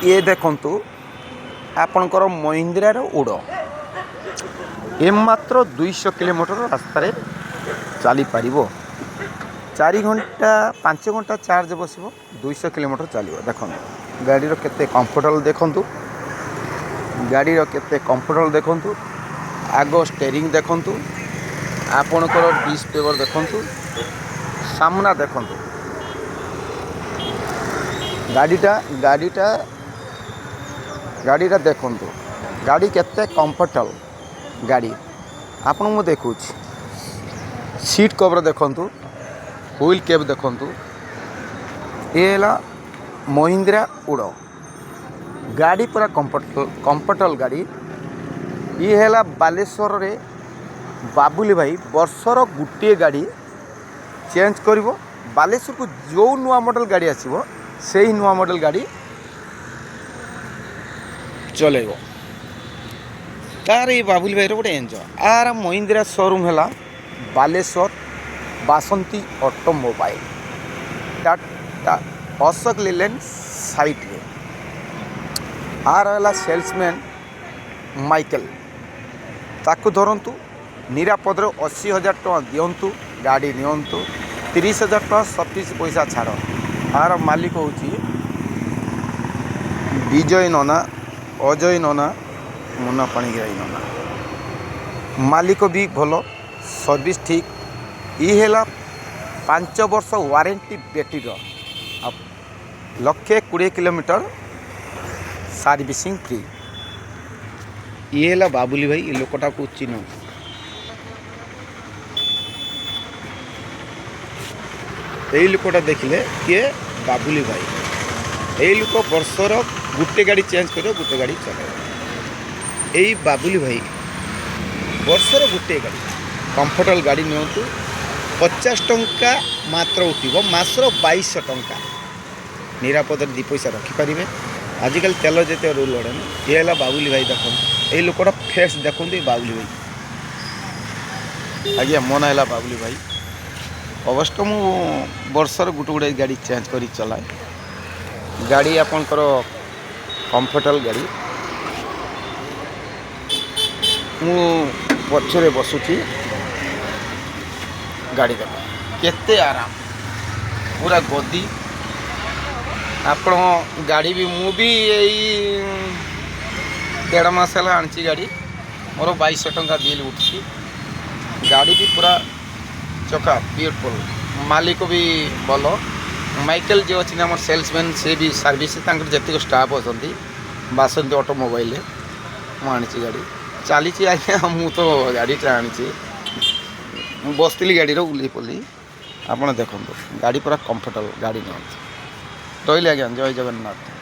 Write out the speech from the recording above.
ये देखंतु आपणकर महिंद्रार उड़ ए मात्र 200 किलोमीटर रास्तार चली पार 4 घंटा 5 घंटा चार्ज बस 200 किलोमीटर चलो देखो गाड़ी केते कंफर्टेबल देखंतु गाड़ी केते कंफर्टेबल देखंतु आगो स्टेरिंग देखंतु आपणकर डिस्क पेपर देखंतु सामना देखंतु गाड़ीटा देखंतु गाड़ी केते कंफर्टेबल गाड़ी आपन मु देखु सीट कवर देखंतु व्हील कैप देखंतु ये है महिंद्रा उड़ो गाड़ी पूरा कंफर्टेबल गाड़ी ये है बालेश्वर रे बाबुली भाई वर्षर गोटे गाड़ी चेंज करिवो बालेश्वर को जो नुआ मॉडल गाड़ी आसीबो से ही नुआ मॉडल गाड़ी चलेबो तार ये बाबुली भाई गोटे एंजॉय आर महिंद्रा शोरूम है बालेश्वर बासंती ऑटोमोबाइल टाटा अशोक लेलैंड साइट रे आर है सेल्समैन माइकल ताकू धरतु निरापद 80,000 टଙ୍କା दिंतु गाड़ी नियंतु 30,000 टଙ୍କା 37 पैसा छाड़ आर मालिक हूँ विजय नना अजय नना मुना पाणिग्राही नना मालिक भी भल सर्विस ठीक ये है 5 वर्ष warranty battery 120 kilometre servicing free ये है बाबुली भाई ये लोकटा को चिन्ह यही लोकटा देखिले किए बाबुली भाई यही लोक वर्षर गोटे गाड़ी चेंज कर गोटे गाड़ी चले यही बाबुली भाई वर्षर गोटे गाड़ी कंफर्टेबल गाड़ी नियंतु 50 टंका मात्र उठिब मासर 2200 टंका निरापद 2 पैसा रखिपारे आजिकल तेल जिते रूल लड़े ये है बाबुली भाई देखो यही लोकटा फेस देखो बाबुली भाई आज्ञा मन है बाबुली भाई अवश्य मु वर्षर गोटे गोटे गाड़ी चेंज कर चलाए गाड़ी आपणकर कंफर्टेबल गाड़ी मु पछरे बसुची गाड़ी देख केते आराम पूरा गदी आपण गाड़ी भी मु भी यही 1.5 मास है आनी गाड़ी मोर 2200 टंका बिल उठी गाड़ी भी पूरा चका ब्यूटीफुल मालिक भी भल माइकल जो अच्छी आम सेल्समैन से भी सर्विस जी स्टाफ अच्छा बासंती ऑटोमोबाइल मुझे गाड़ी चली आज्ञा मु तो गाड़ीटा आनी बसती गाड़ी बुले पल्ली आप देखो गाड़ी पूरा कंफर्टेबल गाड़ी नहीं रही आज्ञा जय जगन्नाथ।